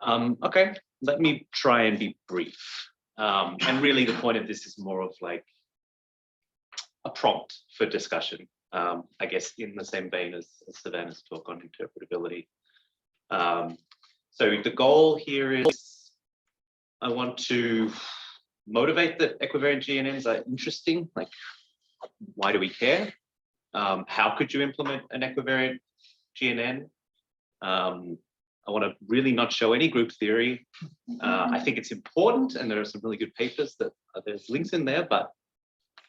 Okay, let me try and be brief. And really the point of this is more of like a prompt for discussion, I guess in the same vein as Savannah's talk on interpretability. So the goal here is I want to motivate that equivariant GNNs are interesting. Like, why do we care? How could you implement an equivariant GNN? I want to really not show any group theory. I think it's important, and there are some really good papers that there's links in there, but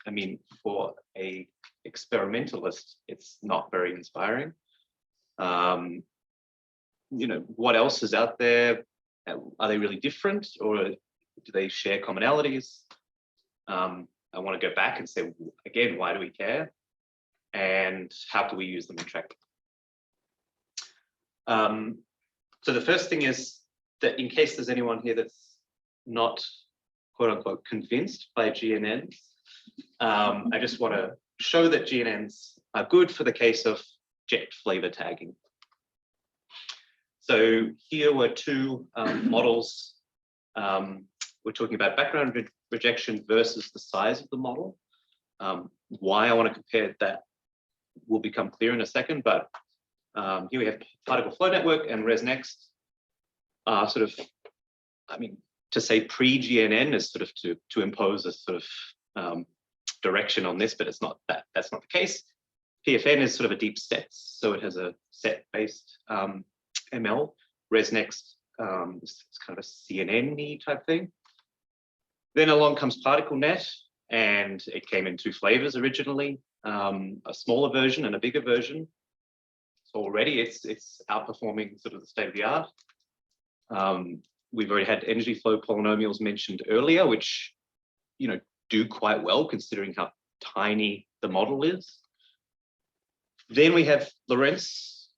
I mean, for a experimentalist, it's not very inspiring. You know, what else is out there? Are they really different, or do they share commonalities? I want to go back and say, again, why do we care? And how can we use them in track? So the first thing is that in case there's anyone here that's not quote unquote convinced by GNNs, I just want to show that GNNs are good for the case of jet flavor tagging. So here were two models. We're talking about background rejection versus the size of the model. Why I want to compare that will become clear in a second, but here we have particle flow network and ResNext are sort of, I mean, to say pre-GNN is sort of to impose a sort of direction on this, but it's not that. That's not the case. PFN is sort of a deep sets, so it has a set-based ML. ResNext is kind of a CNN-y type thing. Then along comes ParticleNet, and it came in two flavors originally, a smaller version and a bigger version. So already it's outperforming sort of the state of the art. We've already had energy flow polynomials mentioned earlier, which, you know, do quite well considering how tiny the model is. Then we have Lorenz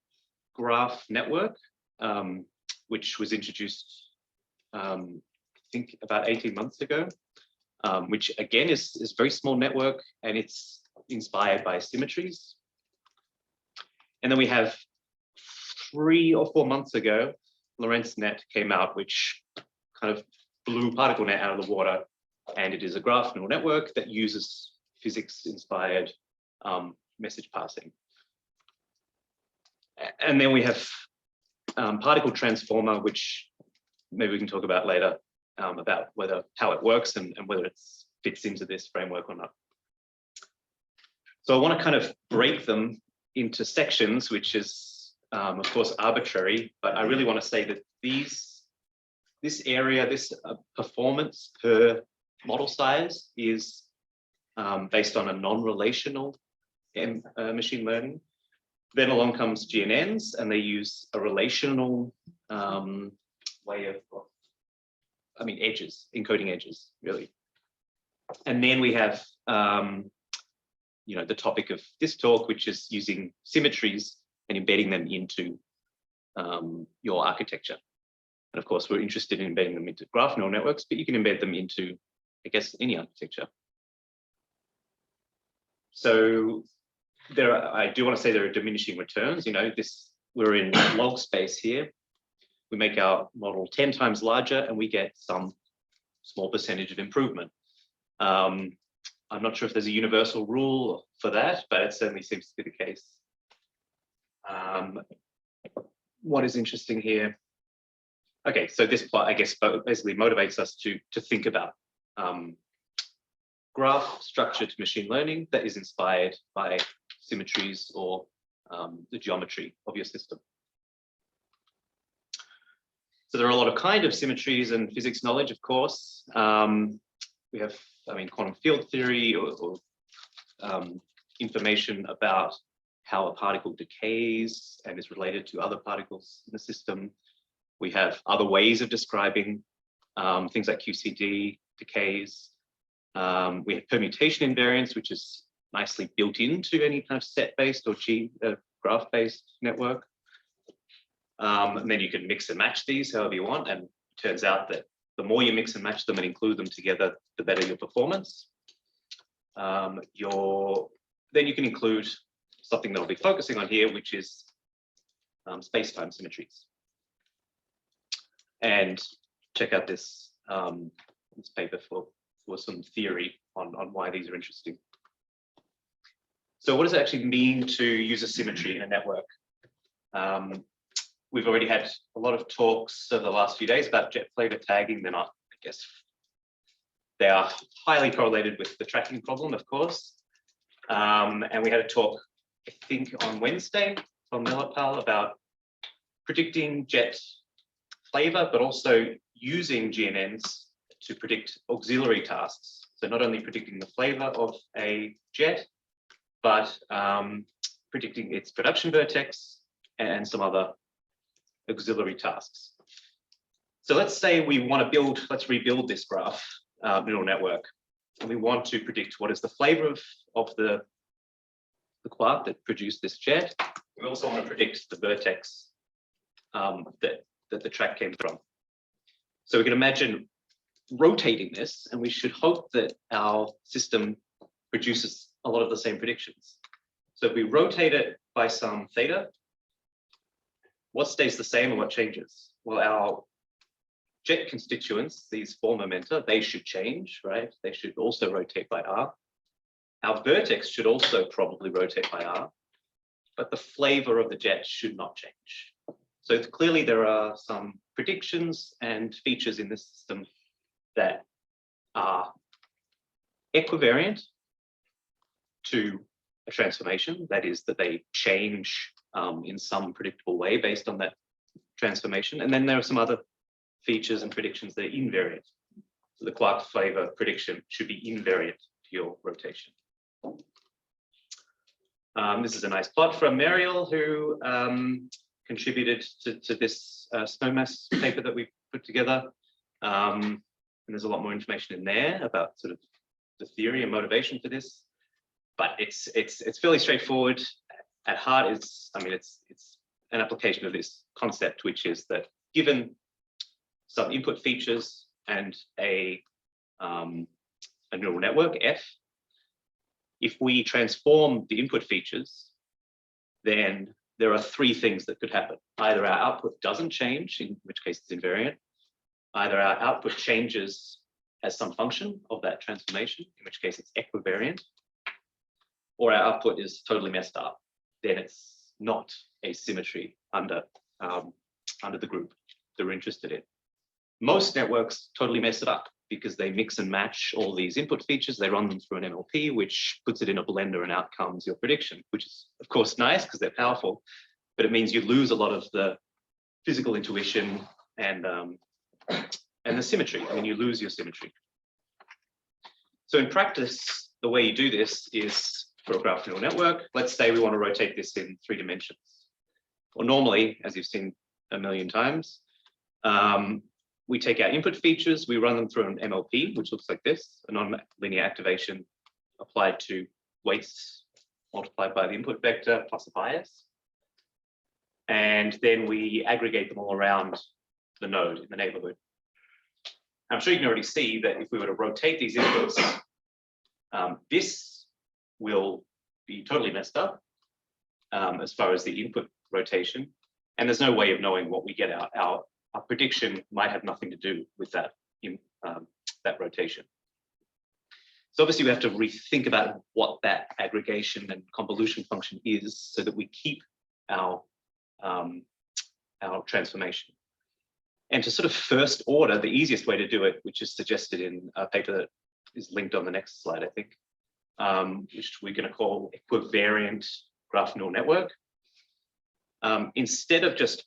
Graph Network, which was introduced, I think about 18 months ago, which again is a very small network, and it's inspired by symmetries. And then we have 3 or 4 months ago, LorenzNet came out, which kind of blew ParticleNet out of the water, and it is a graph neural network that uses physics-inspired message passing. And then we have Particle Transformer, which maybe we can talk about later, about how it works and whether it fits into this framework or not. So I want to kind of break them into sections, which is, of course, arbitrary, but I really want to say that this area, this performance per model size is based on a non-relational machine learning. Then along comes GNNs, and they use a relational way of, I mean, edges, encoding edges, really. And then we have, you know, the topic of this talk, which is using symmetries and embedding them into your architecture. And of course, we're interested in embedding them into graph neural networks, but you can embed them into, I guess, any architecture. So I do want to say there are diminishing returns. You know, we're in log space here. We make our model 10 times larger, and we get some small percentage of improvement. I'm not sure if there's a universal rule for that, but it certainly seems to be the case. What is interesting here? Okay, so this plot, I guess, basically motivates us to think about graph structured machine learning that is inspired by symmetries or the geometry of your system. So there are a lot of kind of symmetries and physics knowledge, of course. We have, I mean, quantum field theory or information about how a particle decays and is related to other particles in the system. We have other ways of describing things like QCD decays. We have permutation invariance, which is nicely built into any kind of set-based or graph-based network. And then you can mix and match these however you want. And it turns out that the more you mix and match them and include them together, the better your performance. Then you can include something that I'll be focusing on here, which is space-time symmetries. and check out this this paper for some theory on why these are interesting. So what does it actually mean to use a symmetry in a network? We've already had a lot of talks over the last few days about jet flavor tagging. They're not, I guess, they are highly correlated with the tracking problem, of course. And we had a talk, I think, on Wednesday from Millepal about predicting jet flavor, but also using GNNs to predict auxiliary tasks. So not only predicting the flavor of a jet, but predicting its production vertex and some other auxiliary tasks. So let's say we want to let's rebuild this graph neural network, and we want to predict what is the flavor of the quark that produced this jet. We also want to predict the vertex that the track came from. So we can imagine rotating this, and we should hope that our system produces a lot of the same predictions. So if we rotate it by some theta, what stays the same and what changes? Well, our jet constituents, these four momenta, they should change, right? They should also rotate by r. Our vertex should also probably rotate by r, but the flavor of the jet should not change. So clearly there are some predictions and features in this system that are equivariant to a transformation, that is, that they change in some predictable way based on that transformation. And then there are some other features and predictions that are invariant. So the quark flavor prediction should be invariant to your rotation. This is a nice plot from Mariel, who contributed to this SNOMAS paper that we put together. And there's a lot more information in there about sort of the theory and motivation for this. But it's fairly straightforward. At heart, it's an application of this concept, which is that given some input features and a neural network F, if we transform the input features, then there are three things that could happen. Either our output doesn't change, in which case it's invariant. Either our output changes as some function of that transformation, in which case it's equivariant, or our output is totally messed up. Then it's not a symmetry under the group that we're interested in. Most networks totally mess it up because they mix and match all these input features. They run them through an MLP, which puts it in a blender, and out comes your prediction, which is of course nice because they're powerful, but it means you lose a lot of the physical intuition and the symmetry. I mean, you lose your symmetry. So in practice, the way you do this is for a graph neural network. Let's say we want to rotate this in 3 dimensions. Well, normally, as you've seen a million times, we take our input features, we run them through an MLP, which looks like this, a non-linear activation applied to weights multiplied by the input vector plus a bias. And then we aggregate them all around the node in the neighborhood. I'm sure you can already see that if we were to rotate these inputs, this will be totally messed up as far as the input rotation. And there's no way of knowing what we get out. Our prediction might have nothing to do with that, that rotation. So obviously we have to rethink about what that aggregation and convolution function is so that we keep our transformation. And to sort of first order, the easiest way to do it, which is suggested in a paper that is linked on the next slide, I think, which we're going to call Equivariant Graph Neural Network. Instead of just,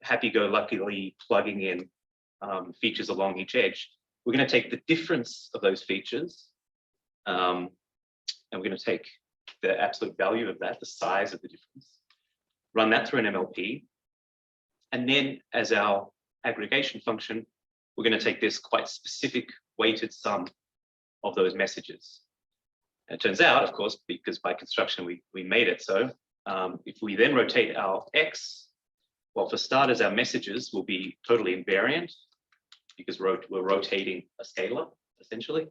happy-go-luckily plugging in features along each edge, we're going to take the difference of those features, and we're going to take the absolute value of that, the size of the difference, run that through an MLP, and then as our aggregation function, we're going to take this quite specific weighted sum of those messages. And it turns out, of course, because by construction we made it so, if we then rotate our X, well, for starters, our messages will be totally invariant because we're rotating a scalar, essentially.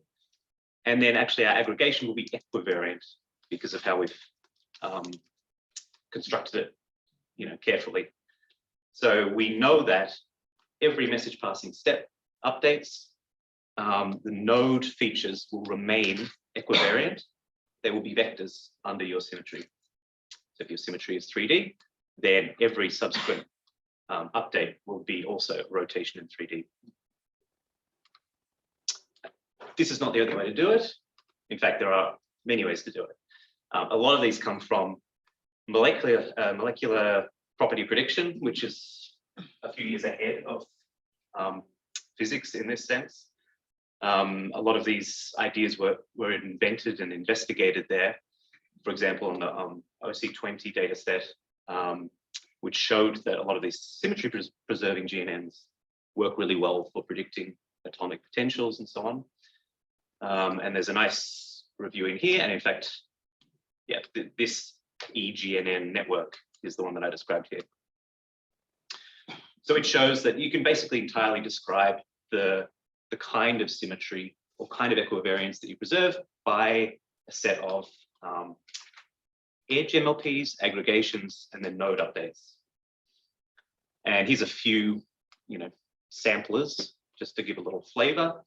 And then actually our aggregation will be equivariant because of how we've constructed it, carefully. So we know that every message passing step updates, the node features will remain equivariant. There will be vectors under your symmetry. So if your symmetry is 3D, then every subsequent update will be also rotation in 3D. This is not the only way to do it. In fact, there are many ways to do it. A lot of these come from molecular property prediction, which is a few years ahead of physics in this sense. A lot of these ideas were invented and investigated there. For example, on the OC20 data set, which showed that a lot of these symmetry preserving GNNs work really well for predicting atomic potentials and so on. And there's a nice review in here. And in fact, yeah, this eGNN network is the one that I described here. So it shows that you can basically entirely describe the kind of symmetry or kind of equivariance that you preserve by a set of edge MLPs, aggregations, and then node updates. And here's a few, samplers just to give a little flavor.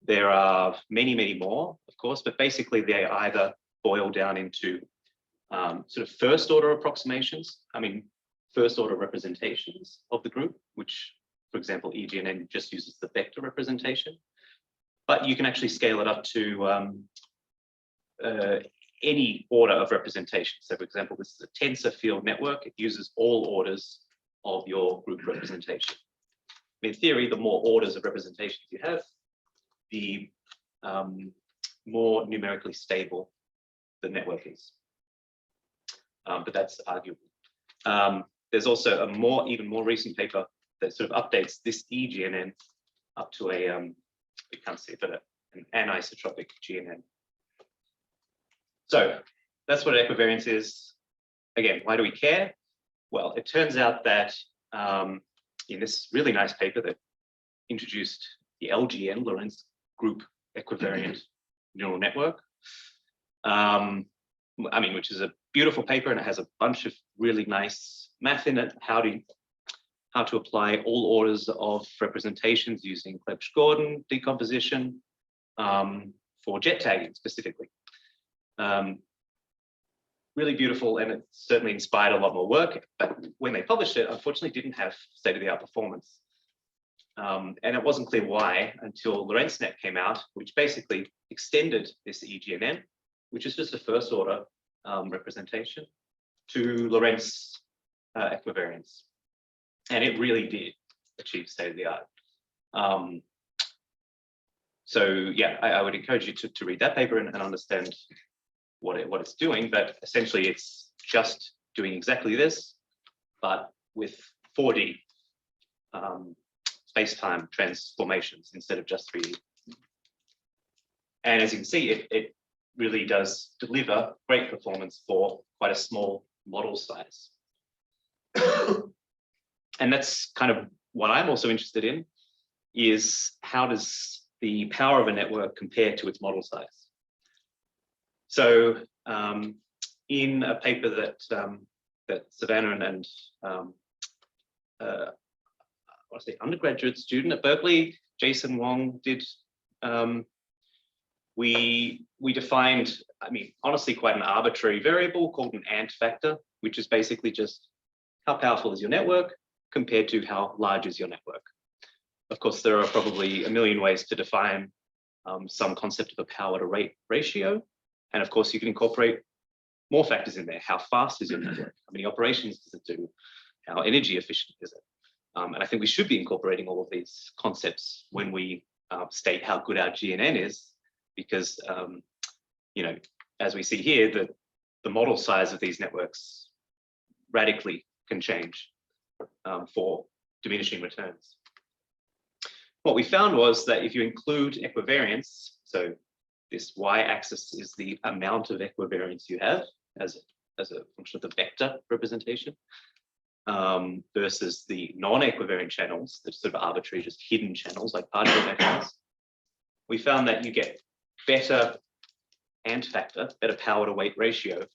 There are many, many more, of course, but basically they either boil down into sort of first order approximations, first order representations of the group, which, for example, eGNN just uses the vector representation. But you can actually scale it up to any order of representation. So, for example, this is a tensor field network. It uses all orders of your group representation. In theory, the more orders of representations you have, the more numerically stable the network is. But that's arguable. There's also a even more recent paper that sort of updates this eGNN up to a, we can't see it, but an anisotropic GNN. So that's what equivariance is. Again, why do we care? Well, it turns out that in this really nice paper that introduced the LGN, Lorenz group equivariant neural network, which is a beautiful paper, and it has a bunch of really nice math in it, how to apply all orders of representations using Clebsch-Gordon decomposition for jet tagging specifically. Really beautiful, and it certainly inspired a lot more work, but when they published it, unfortunately didn't have state-of-the-art performance. And it wasn't clear why until LorenzNet came out, which basically extended this eGNN, which is just a first order representation, to Lorenz equivariance. And it really did achieve state-of-the-art. So yeah, I would encourage you to read that paper and understand what it's doing, but essentially it's just doing exactly this, but with 4D space-time transformations instead of just 3D. And as you can see, it really does deliver great performance for quite a small model size. And that's kind of what I'm also interested in, is how does the power of a network compare to its model size? So in a paper that Savannah and undergraduate student at Berkeley, Jason Wong, did, we defined, honestly, quite an arbitrary variable called an ant factor, which is basically just how powerful is your network compared to how large is your network. Of course, there are probably a million ways to define some concept of a power to rate ratio. And of course, you can incorporate more factors in there. How fast is your network? How many operations does it do? How energy efficient is it? And I think we should be incorporating all of these concepts when we state how good our GNN is, because, as we see here, the model size of these networks radically can change for diminishing returns. What we found was that if you include equivariance, so this y-axis is the amount of equivariance you have as a function of the vector representation, versus the non-equivariant channels, the sort of arbitrary, just hidden channels like particle vectors. We found that you get better ant factor, better power to weight ratio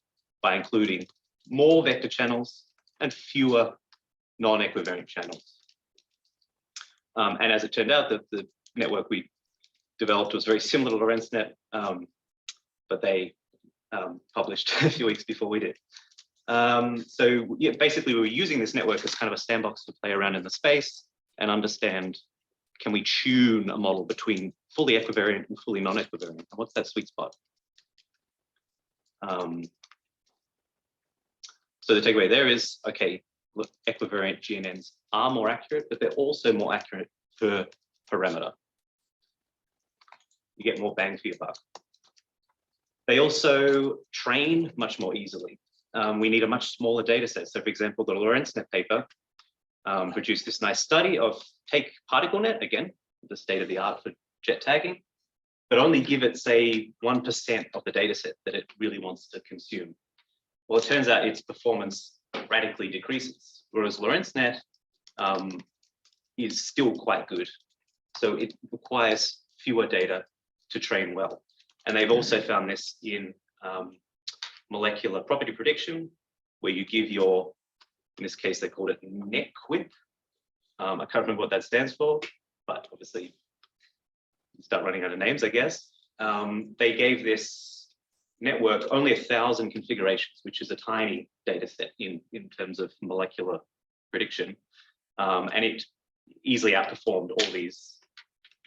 by including more vector channels and fewer non-equivariant channels. And as it turned out, the network we developed was very similar to Lorenz net, but they published a few weeks before we did. So yeah, basically we were using this network as kind of a sandbox to play around in the space and understand, can we tune a model between fully equivariant and fully non-equivariant? And what's that sweet spot? So the takeaway there is, okay, look, equivariant GNNs are more accurate, but they're also more accurate per parameter. You get more bang for your buck. They also train much more easily. We need a much smaller data set. So for example, the Lorenz net paper produced this nice study of take particle net, again, the state of the art for jet tagging, but only give it, say, 1% of the data set that it really wants to consume. Well, it turns out its performance radically decreases, whereas Lorenz net is still quite good. So it requires fewer data to train well. And they've also found this in molecular property prediction, where you give your, in this case, they called it NetQuip. I can't remember what that stands for, but obviously you start running out of names, I guess. They gave this network only 1,000 configurations, which is a tiny data set in terms of molecular prediction. And it easily outperformed all these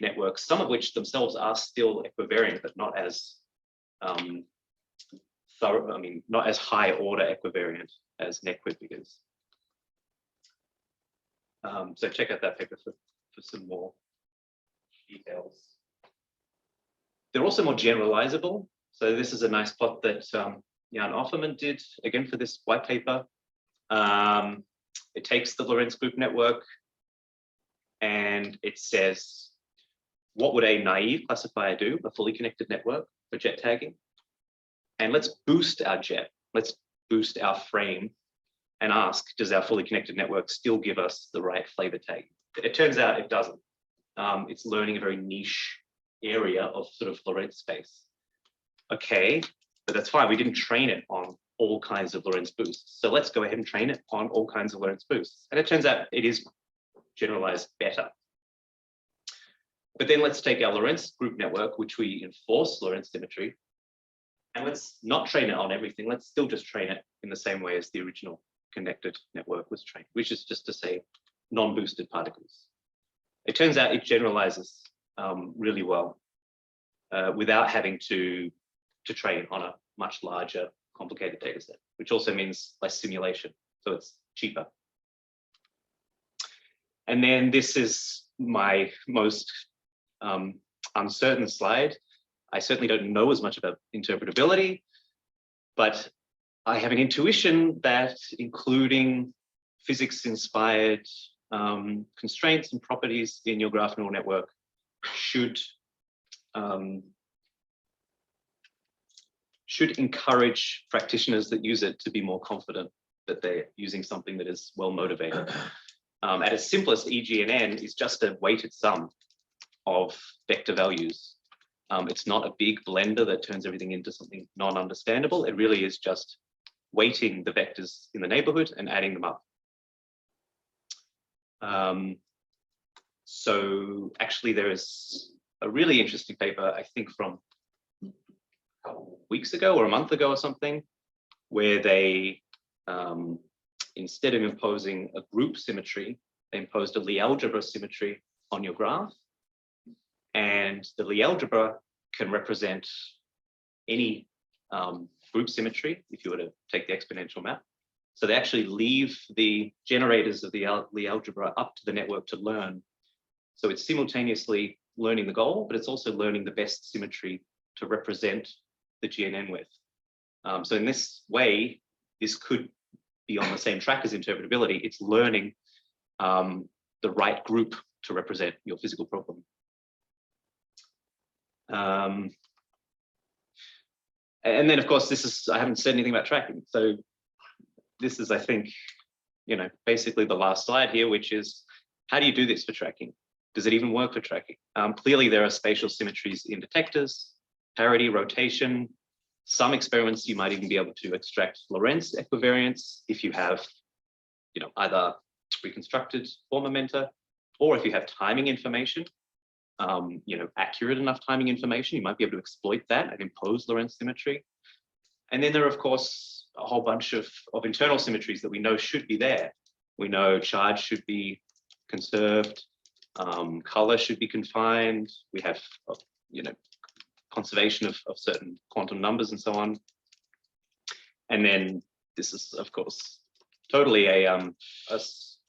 networks, some of which themselves are still equivariant, but not as thorough, I mean, not as high order equivariant as NetQuip is. So check out that paper for some more details. They're also more generalizable. So this is a nice plot that Jan Offerman did, again, for this white paper. It takes the Lorenz group network and it says, what would a naive classifier do, a fully connected network for jet tagging? And let's boost our jet, let's boost our frame and ask, does our fully connected network still give us the right flavor tag? It turns out it doesn't. It's learning a very niche area of sort of Lorenz space. Okay, but that's fine. We didn't train it on all kinds of Lorenz boosts. So let's go ahead and train it on all kinds of Lorenz boosts. And it turns out it is generalized better. But then let's take our Lorenz group network, which we enforce Lorenz symmetry, and let's not train it on everything. Let's still just train it in the same way as the original connected network was trained, which is just to say non-boosted particles. It turns out it generalizes really well without having to train on a much larger, complicated data set, which also means less simulation. So it's cheaper. And then this is my most uncertain slide. I certainly don't know as much about interpretability, but I have an intuition that including physics-inspired constraints and properties in your graph neural network should encourage practitioners that use it to be more confident that they're using something that is well motivated. At its simplest, EGNN is just a weighted sum of vector values. It's not a big blender that turns everything into something non-understandable. It really is just weighting the vectors in the neighborhood and adding them up. So actually there is a really interesting paper, I think from a couple weeks ago or a month ago or something, where they, instead of imposing a group symmetry, they imposed a Lie algebra symmetry on your graph. And the Lie algebra can represent any group symmetry if you were to take the exponential map. So they actually leave the generators of the Lie algebra up to the network to learn. So it's simultaneously learning the goal, but it's also learning the best symmetry to represent the GNN with. So in this way, this could be on the same track as interpretability. It's learning the right group to represent your physical problem. And then, of course, this is, I haven't said anything about tracking. So this is, I think, you know, basically the last slide here, which is, how do you do this for tracking? Does it even work for tracking? Clearly, there are spatial symmetries in detectors, parity, rotation. Some experiments, you might even be able to extract Lorenz equivariance if you have, you know, either reconstructed form momenta or if you have timing information, accurate enough timing information, you might be able to exploit that and impose Lorenz symmetry. And then there are, of course, a whole bunch of internal symmetries that we know should be there. We know charge should be conserved, color should be confined. We have, conservation of certain quantum numbers and so on. And then this is, of course, totally a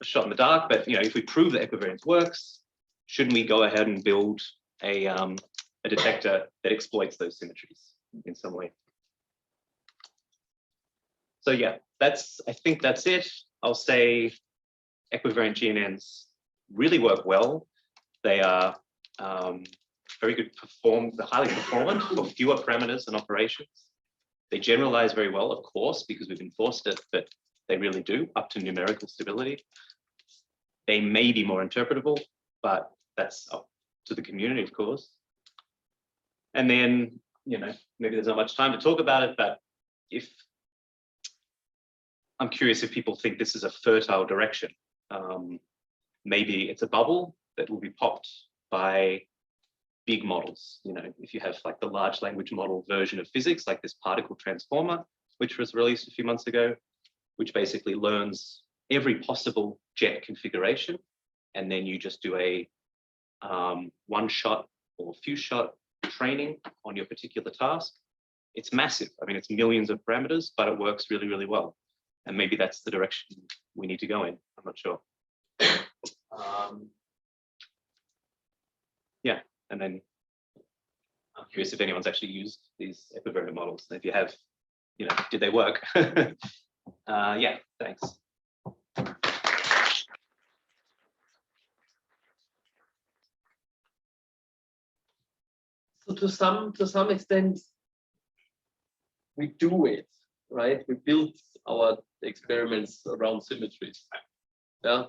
shot in the dark. But if we prove that equivariance works, shouldn't we go ahead and build a detector that exploits those symmetries in some way? So yeah, I think that's it. I'll say equivariant GNNs really work well. They are very good they're highly performant for fewer parameters and operations. They generalize very well, of course, because we've enforced it, but they really do, up to numerical stability. They may be more interpretable, but that's up to the community, of course. And then, maybe there's not much time to talk about it, but I'm curious if people think this is a fertile direction. Maybe it's a bubble that will be popped by big models. If you have like the large language model version of physics, like this particle transformer, which was released a few months ago, which basically learns every possible jet configuration, and then you just do a one-shot or few-shot training on your particular task. It's massive. I mean, it's millions of parameters, but it works really, really well. And maybe that's the direction we need to go in. I'm not sure. Yeah, and then I'm curious if anyone's actually used these equivariant models. And if you have, did they work? Yeah, thanks. So to some extent, we do it, right? We build our experiments around symmetries. Yeah.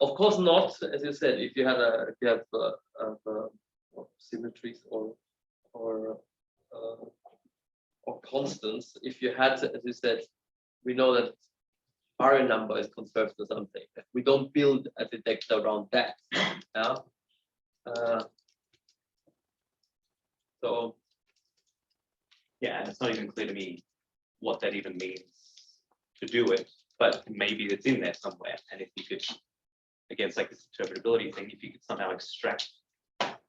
Of course not, as you said, if you have symmetries or constants. If you had, as you said, we know that R number is conserved or something. We don't build a detector around that. Yeah. So yeah, and it's not even clear to me what that even means to do it, but maybe it's in there somewhere. And if you could, again, it's like this interpretability thing, if you could somehow extract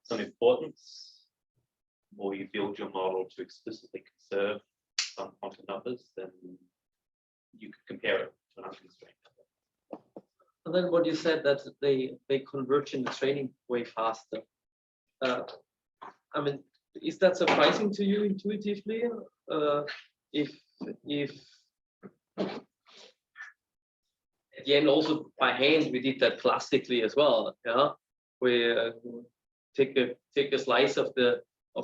some importance, or you build your model to explicitly conserve some quantum numbers, then you could compare it to an unconstrained number. And then what you said, that they converge in the training way faster. I mean, is that surprising to you intuitively? If at the end, also by hand, we did that classically as well. Yeah, we take a slice of the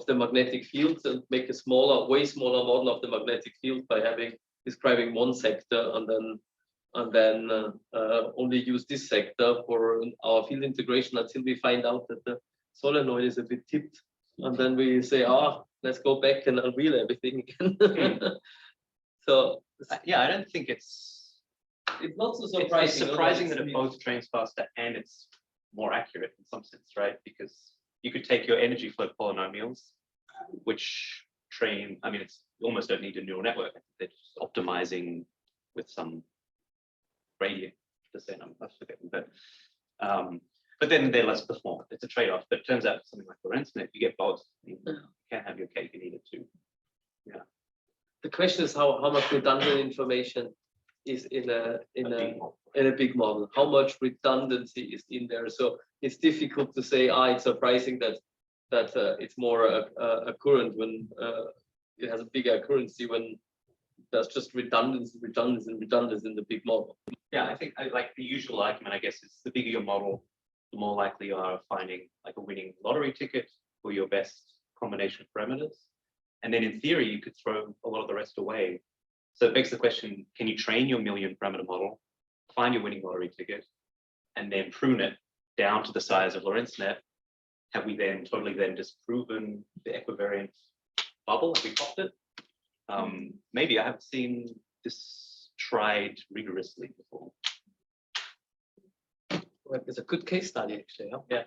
magnetic field and make a way smaller model of the magnetic field by describing one sector, and then only use this sector for our field integration until we find out that the solenoid is a bit tipped, and then we say, let's go back and unreal everything again. So yeah, I don't think it's not so surprising. It's surprising that it both trains faster and it's more accurate in some sense, right? Because you could take your energy flow polynomials, which train, I mean, you almost don't need a neural network. They're just optimizing with some gradient descent, I'm forgetting, but then they're less performant. It's a trade-off. But it turns out something like Lorenz, if you get both, you can't have your cake and eat it too. Yeah. The question is how much redundant information is in a big model. How much redundancy is in there? So it's difficult to say. It's surprising that it's more occurrent when it has a bigger accuracy when there's just redundancy in the big model. Yeah, I think like the usual argument, I guess, is the bigger your model, the more likely you are of finding like a winning lottery ticket for your best combination of parameters. And then in theory, you could throw a lot of the rest away. So it begs the question, can you train your million parameter model, find your winning lottery ticket, and then prune it down to the size of Lorenz net? Have we then totally disproven the equivariant bubble? Have we popped it? Maybe. I haven't seen this tried rigorously before. it's a good case study actually. Yeah.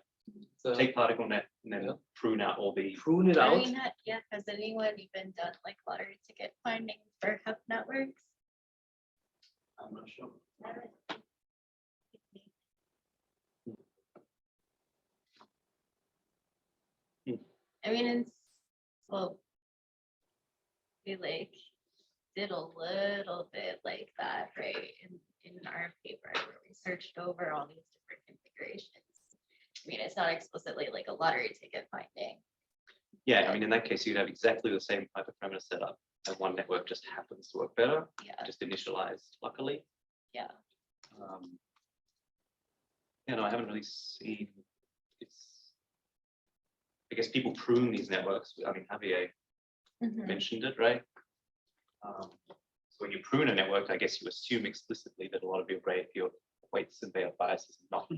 So Take particle net and then Yeah. prune out all the. prune it I out. mean, yeah, has anyone even done like lottery ticket finding for hub networks? I'm not sure. I mean, it's, well, we like did a little bit like that, right? In our paper where we searched over all these different configurations. I mean, it's not explicitly like a lottery ticket finding. Yeah, I mean, in that case, you'd have exactly the same hyperparameter setup, and one network just happens to work better, Yeah, just initialized luckily. yeah. No, I haven't really seen. It's. I guess people prune these networks. I mean, Javier Mhm. mentioned it, right? So when you prune a network, I guess you assume explicitly that a lot of your weights and biases are not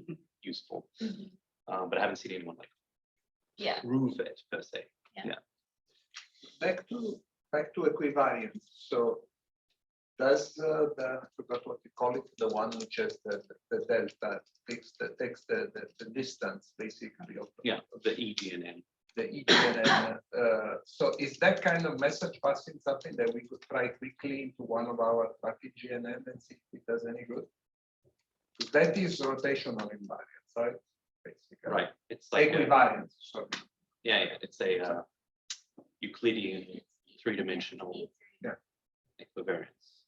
useful. Mhm. But I haven't seen anyone like Yeah, prove it per se. Back to equivariance. So does I forgot what you call it, the one which has the delta takes the distance basically of Yeah, the EGNN. the GNN. So is that kind of message passing something that we could try quickly into one of our traffic GNN and see if it does any good? That is rotational invariance, right? Basically. Right. It's like Equivariance, sorry. yeah, it's a Euclidean three-dimensional Yeah. equivariance.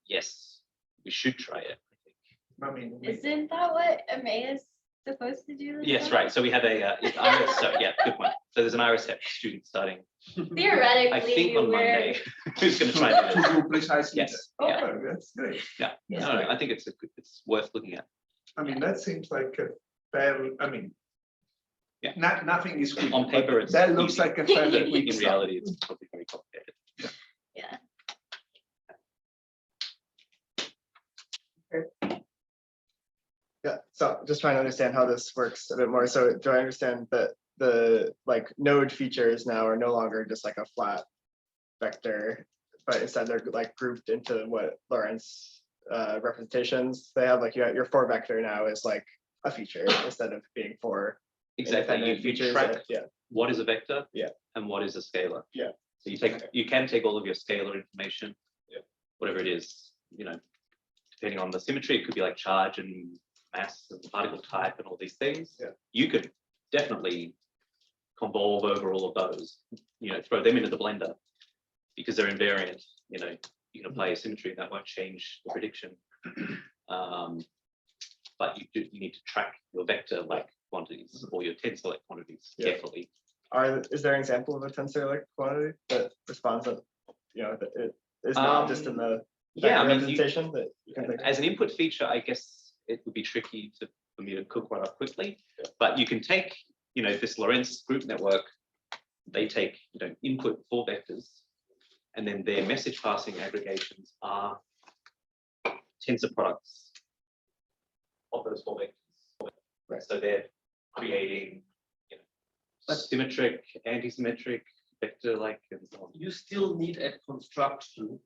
Yes, we should try it, I think. I mean, isn't that what MA is supposed to do? Yes, right. So we have a it's IRIS, so yeah, good point. So there's an IRIS student starting, Theoretically, I think on we're- Monday, who's going to try to do this. to do precisely Yes, that. yeah, Okay, that's great. yeah. No, I think it's it's worth looking at. I mean, that seems like a fair, I mean, Yeah. nothing is quick. On paper, but it's that looks easy. like a fairly quick In start. reality, it's probably very complicated. Yeah. Yeah, so just trying to understand how this works a bit more. So do I understand that the like node features now are no longer just like a flat vector, but instead they're like grouped into what Lorenz representations they have? Like your 4 vector now is like a feature instead of being 4 Exactly. independent You features. track Yeah, what is a vector, Yeah. and what is a scalar. Yeah. So you can take all of your scalar information, whatever it is, depending on the symmetry, it could be like charge and mass and particle type and all these things. Yeah. You could definitely convolve over all of those, throw them into the blender because they're invariant. You can apply a symmetry that won't change the prediction. But you need to track your vector like quantities or your tensor like quantities Yeah. carefully. is there an example of a tensor like quantity that responds that that it is not just in the Yeah, I vector mean, representation that you can think of? as an input feature, I guess it would be tricky for me to cook one up quickly. But you can take, this Lorenz group network. They take, input 4 vectors, and then their message passing aggregations are tensor products of those 4 vectors. Right. So they're creating, symmetric, anti-symmetric vector like and so on. You still need a construction.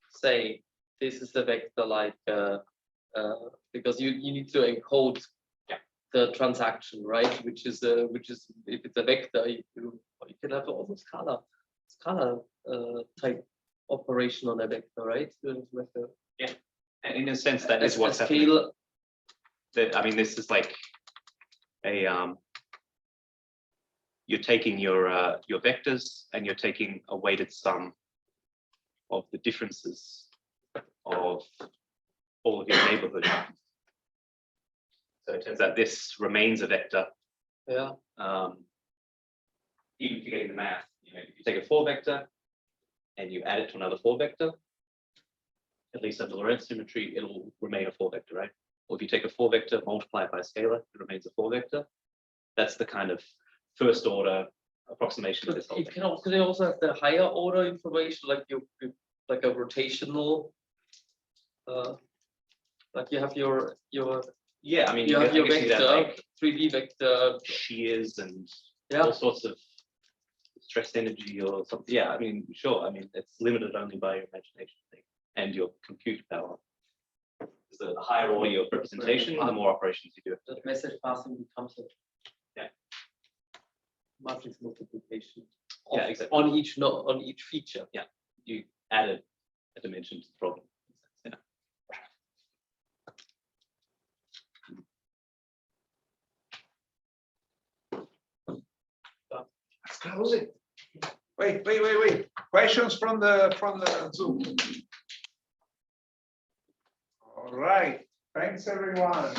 Say this is the vector like because you need to encode the transaction, right? Which is if it's a vector, you can have also scalar type operation on a vector, right? Yeah, and in a sense, that is As what's a happening. scale. This is like a you're taking your vectors and you're taking a weighted sum of the differences of all of your neighborhood. So it turns out this remains a vector. Yeah. Even if you're getting the math, if you take a 4 vector and you add it to another 4 vector, at least under Lorenz symmetry, it'll remain a 4 vector, right? Or if you take a 4 vector, multiply it by a scalar, it remains a 4 vector. That's the kind of first order approximation of this whole You thing. can also have the higher order information, like you like a rotational. Like you have your Yeah, I mean, you have your I guess you vector, have like 3D vector. shears and Yeah. all sorts of stress energy or something. Yeah, I mean, sure. I mean, it's limited only by your imagination thing and your compute power. the higher order your representation, the more operations you do. That message passing becomes a Yeah. matrix multiplication. Yeah, of- exactly. On each node, on each feature. You added a dimension to the problem. Yeah. Let's close it. Wait. Questions from the Zoom. All right. Thanks, everyone.